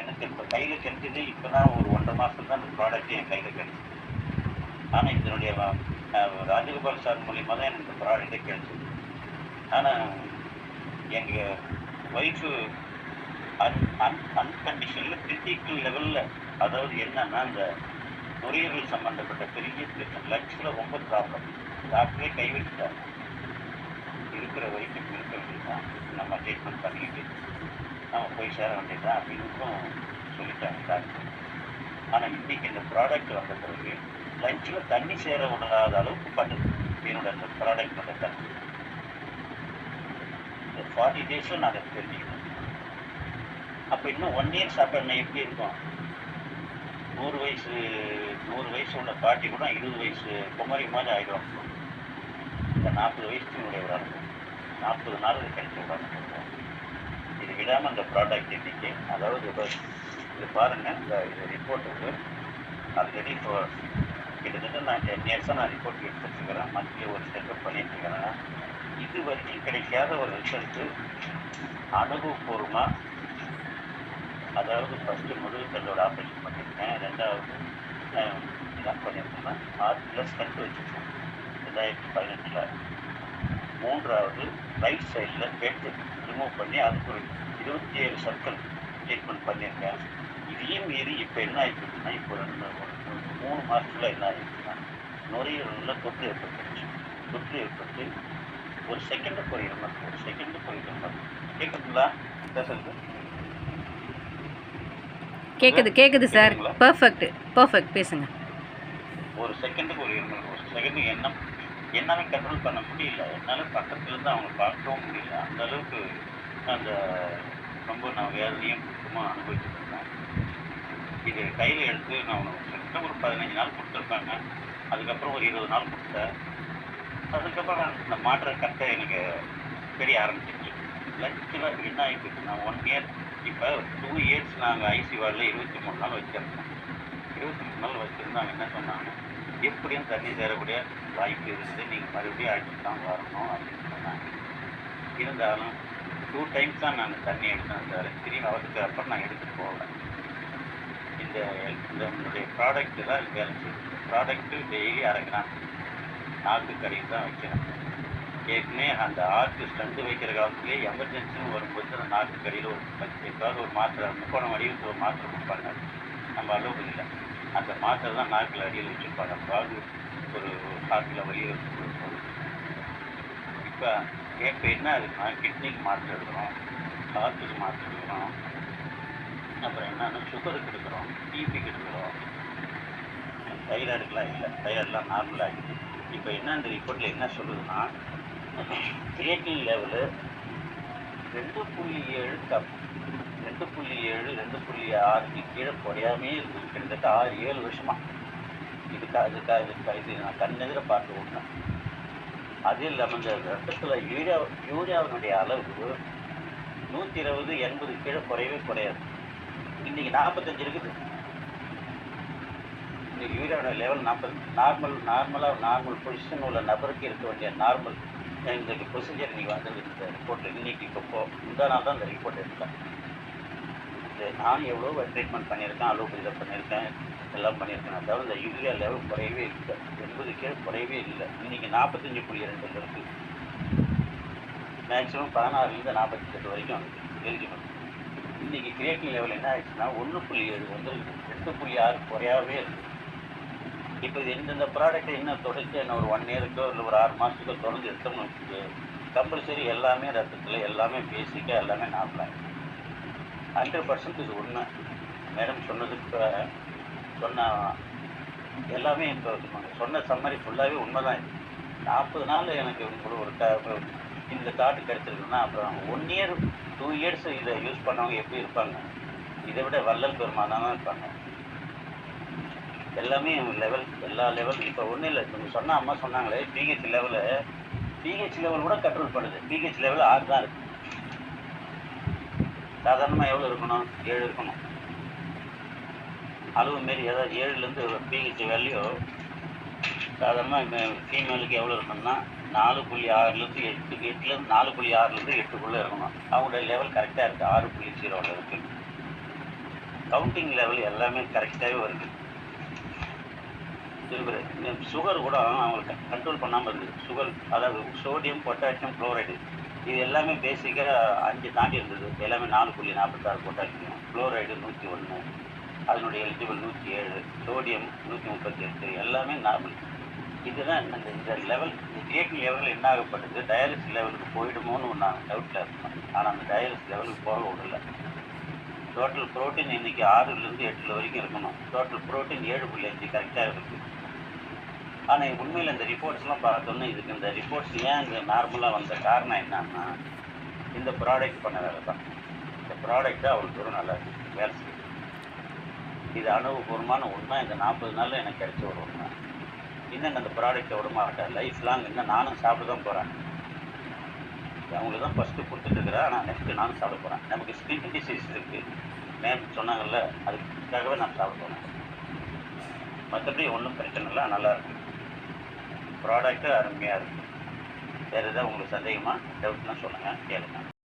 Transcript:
எனக்கு இப்போ கையில் கிடைச்சது இப்போ தான் ஒரு 1.5 மாதம் தான் இந்த ப்ராடக்ட் என் கையில் கிடைச்சிது. ஆனால் இதனுடைய ராஜகோபால் சார் மூலியமாக தான் எனக்கு இந்த ப்ராடக்டே கிடைச்சிது. ஆனால் எங்கள் ஒய்ஃபு அன்கண்டிஷனில் கிரிட்டிக்கல் லெவலில், அதாவது என்னன்னா இந்த நுரையீரல் சம்மந்தப்பட்ட பெரிய பிரச்சனை, லங்ஸில் ரொம்ப ப்ராப்ளம். டாக்டரே கைவிட்டுட்டாங்க. இருக்கிற வரைக்கும் இருக்க வேண்டியதுதான், நம்ம ட்ரீட்மெண்ட் பண்ணிக்கிட்டு நம்ம போய் சேர வேண்டியதுதான் அப்படின்னும் சொல்லிட்டாங்க டாக்டர். ஆனால் இன்றைக்கி இந்த ப்ராடக்ட் வந்த பிறகு லஞ்சில் தண்ணி சேர விடாத அளவுக்கு பண்ணுது என்னோட அந்த ப்ராடக்டோட தண்ணி. இந்த 40 டேஸும் நான் அதை தெரிஞ்சுக்கணும். அப்போ இன்னும் 1 இயர் சாப்பிட்றேன் எப்படி இருக்கும்? 100 வயசு உள்ள பாட்டி கூட 20 வயசு குமரி மாதிரி ஆகிடும். இந்த 40 வயசுடைய ஒரு அனுபவம், 40 நாள் கிடைச்ச ஒரு அனுபவம். இது விடாமல் அந்த ப்ராடக்ட் இன்னைக்கு, அதாவது இது பாருங்கள், இந்த இது ரிப்போர்ட் இருக்குது ஆல்ரெடி. இப்போ கிட்டத்தட்ட நான் 10 இயர்ஸாக நான் ரிப்போர்ட் எடுத்துருக்கிறேன், மந்த்லி ஒரு செக்கப் பண்ணிட்டுருக்கிறேன். இது வரைக்கும் கிடைக்காத ஒரு ரிசல்ட்டு அனுபவபூர்வமாக. அதாவது ஃபஸ்ட்டு முதுகுத்தண்டோட ஆப்ரேஷன் பண்ணியிருக்கேன், 2வது என்ன பண்ணியிருக்கேன்னா R+ கட்டு வச்சுருக்கேன் 2018. 3வது ரைட் சைடில் பெட் ரிமூவ் பண்ணி அதுக்கு ஒரு 27 சர்க்கிள் ட்ரீட்மெண்ட் பண்ணியிருக்கேன். இதையும் மீறி இப்போ என்ன ஆகிடுச்சுன்னா, இப்போ 3 மாதத்தில் என்ன ஆகிடுச்சுன்னா நுரையீரலில் தொற்று ஏற்பட்டுருச்சு. தொற்று ஏற்பட்டு ஒரு செகண்டுக்கு ஒரு இருமல், கேட்குதுங்களா பேசுறது? கேட்குது சார். பர்ஃபெக்ட் பேசுங்க. ஒரு செகண்டுக்கு ஒரு இருமல், ஒரு செகண்டு என்னாலே கண்ட்ரோல் பண்ண முடியல. என்னால் பக்கத்துல இருந்து அவங்க பார்க்கவும் முடியல. அந்த அளவுக்கு அந்த ரொம்ப நான் வேதனையும் துக்கமாக அனுபவிச்சுட்டு இருந்தேன். இது கையில் எடுத்து நான் கிட்ட ஒரு 15 நாள் கொடுத்துருப்பாங்க. அதுக்கப்புறம் ஒரு 20 நாள் கொடுத்தேன். அதுக்கப்புறம் இந்த மாற்ற கட்டை எனக்கு தெரிய ஆரம்பிச்சிச்சு. லஞ்சில் என்ன ஆகிட்டு நான் 1 இயர், இப்போ 2 இயர்ஸ் நாங்கள் ஐசி வார்டில் 23 நாள் வச்சுருந்தோம். 23 நாள் வச்சுருந்தாங்க. என்ன சொன்னாங்க, எப்படியும் தண்ணி சேரக்கூடிய வாய்ப்பு இருக்குது, நீங்கள் மறுபடியும் அழைச்சிட்டு தான் வரணும் அப்படின்னு சொன்னாங்க. இருந்தாலும் 2 டைம்ஸ் தான் நான் தண்ணி எடுத்தேன் சார். திரும்பி அவருக்கு அப்புறம் நான் எடுத்துகிட்டு போவேன். என்னுடைய ப்ராடக்ட்டு தான் வேலை செய்யுது. ப்ராடக்ட்டு டெய்லி அரைக்கிறான், நாக்கு கடையில் தான் வைக்கிறேன். ஏற்கனவே அந்த ஆர்க்கு ஸ்டண்டு வைக்கிற காலத்துலேயே எமர்ஜென்சின்னு வரும்போது அந்த நாக்கு கடையில் ஏதாவது ஒரு மாத்திரை 30 வடிவத்துக்கு ஒரு மாத்திரை கொடுப்பாங்க. நம்ம அளவுக்கு இல்லை, அந்த மாத்திரை தான் நாக்கில் அடியில் வச்சுருப்பாங்க. பாகு ஒரு ஹார்ட்டில் வலியை கொடுப்போம். இப்போ என்ன இருக்குன்னா, கிட்னிக்கு மாத்திரை எடுக்கிறோம், ஹார்ட்டுக்கு மாத்திரை எடுக்கிறோம், அப்புறம் என்னன்னா சுகருக்கு எடுக்கிறோம், டிபிக்கு எடுக்கிறோம், தைராய்டுக்கெலாம் இல்லை, தைராய்டுலாம் நார்மலாக ஆகிடுது. இப்போ என்ன இந்த ரிப்போர்ட்டில் என்ன சொல்லுதுன்னா, கிரியேட்டின் லெவலு 2.7 கப், 2.7 2.6 கீழே குறையாமே இருக்குது. கிட்டத்தட்ட 6-7 வருஷமாக இது நான் கண்ணெதிர பார்த்து விட்டேன். அது இல்லாமல் இந்த ரத்தத்தில் யூரியாவினுடைய அளவு 120-80 கீழே குறையவே குறையாது. இன்றைக்கி 45 இருக்குது. இன்றைக்கி யூரியாவோட லெவல் 40. நார்மல் பொசிஷன் உள்ள நபருக்கு இருக்க வேண்டிய நார்மல் இந்த ப்ரொசீஜர் இன்றைக்கி வந்தது இந்த ரிப்போர்ட்டில். இன்றைக்கி இப்போ இந்த நாள் தான் இந்த ரிப்போர்ட் எடுத்தேன். இது நான் எவ்வளோ ட்ரீட்மெண்ட் பண்ணியிருக்கேன், அலோபதியில் பண்ணியிருக்கேன், எல்லாம் பண்ணியிருக்கேன். அதாவது இந்த யூரியா லெவல் குறையவே இல்லை, 80 கீழே குறையவே இல்லை. இன்றைக்கி 45.2 இருக்குது. மேக்ஸிமம் 16லேருந்து 48 வரைக்கும் வந்துருக்கு எலிஜிபிள். இன்றைக்கி கிரியேட்டின் லெவல் என்ன ஆயிடுச்சுன்னா 1.7 வந்துருக்கு, 2.6 குறையாகவே இருக்குது. இப்போ இது இந்த ப்ராடக்ட்டை இன்னும் தொடர்ச்சி என்ன ஒரு 1 இயருக்கோ இல்லை ஒரு 6 மாதத்துக்கோ தொடர்ந்து எடுத்தோம்னு வச்சுட்டு கம்பல்சரி எல்லாமே ரத்தத்தில் எல்லாமே பேசிக்காக எல்லாமே நார்மலாக 100% இது உண்மை. மேடம் சொன்னதுக்கு சொன்ன எல்லாமே இப்போ சொன்ன சம்மரி ஃபுல்லாகவே உண்மை தான். 40 நாள் எனக்கு ஒரு இந்த காட்டு கிடச்சிருக்குன்னா அப்புறம் 1 இயர் 2 இயர்ஸ் இதை யூஸ் பண்ணவங்க எப்படி இருப்பாங்க? இதை விட வள்ளல் பெருமானாக தான் இருப்பாங்க. எல்லாமே எல்லா லெவல் இப்போ ஒன்றும் இல்லை. நீங்கள் சொன்ன அம்மா சொன்னாங்களே பிஹெச் லெவல் கூட கண்ட்ரோல் பண்ணுது. பிஹெச் லெவல் 6 தான் இருக்குது. சாதாரணமாக எவ்வளோ இருக்கணும்? 7 இருக்கணும். அளவு மாரி ஏதாவது 7லேருந்து பிஹெச் வேல்யூ சாதாரணமாக ஃபீமேலுக்கு எவ்வளோ இருக்கணும்னா 4.6லேருந்து 8, 8லேருந்து 4.6லேருந்து 8க்குள்ளே இருக்கணும். அவங்களோட லெவல் கரெக்டாக இருக்குது, 6.0 இருக்குது. கவுண்டிங் லெவல் எல்லாமே கரெக்டாகவே வருது. சுகர் கூட அவங்களுக்கு கண்ட்ரோல் பண்ணாமல் இருந்தது. சுகர் அதாவது சோடியம், பொட்டாசியம், குளோரைடு இது எல்லாமே பேசிக்காக 5 தாண்டி இருந்தது. எல்லாமே 4.46 பொட்டாசியம், குளோரைடு 101, அதனுடைய எலிஜிபிள் 107, சோடியம் 138 எல்லாமே நார்மல். இதுதான் இந்த லெவல் கிரியேட்டின் லெவலில் என்ன ஆகப்பட்டது, டயாலிசிஸ் லெவலுக்கு போயிடுமோன்னு நான் டவுட்டில் இருக்கேன். ஆனால் அந்த டயாலிசிஸ் லெவலுக்கு போக விடல. டோட்டல் ப்ரோட்டீன் இன்றைக்கி 6லேருந்து 8 வரைக்கும் இருக்கணும். டோட்டல் ப்ரோட்டீன் 7.5 கரெக்டாக இருக்குது. ஆனால் உண்மையில் இந்த ரிப்போர்ட்ஸ்லாம் பார்த்தோன்னா இதுக்கு இந்த ரிப்போர்ட்ஸ் ஏன் இங்கே நார்மலாக வந்த காரணம் என்னன்னா இந்த ப்ராடக்ட் பண்ண வேலை தான். இந்த ப்ராடக்ட்டு அவ்வளோ தூரம் நல்லா வேலை செய்யுது. இது அனுபவபூர்வமான உண்மை. இந்த 40 நாளில் எனக்கு கிடைச்ச ஒரு உண்மை. இன்னும் அந்த ப்ராடக்டை விட மாட்டேன். லைஃப் லாங் இன்னும் நானும் சாப்பிட தான் போகிறேன். அவங்களுக்கு தான் ஃபஸ்ட்டு கொடுத்துட்டுருக்குறேன். ஆனால் நெக்ஸ்ட்டு நானும் சாப்பிட போகிறேன். நமக்கு ஸ்கின் டிசீஸ் இருக்குது மேம் சொன்னாங்கல்ல, அதுக்காகவே நான் சாப்பிட போகிறேன். மற்றபடி ஒன்றும் பிரச்சனை இல்லை, நல்லாயிருக்கு. ப்ராடக்ட்டு அருமையாக இருக்குது. வேறு எதாவது உங்களுக்கு சந்தேகமாக டவுட்னா சொல்லுங்கள், கேளுங்க.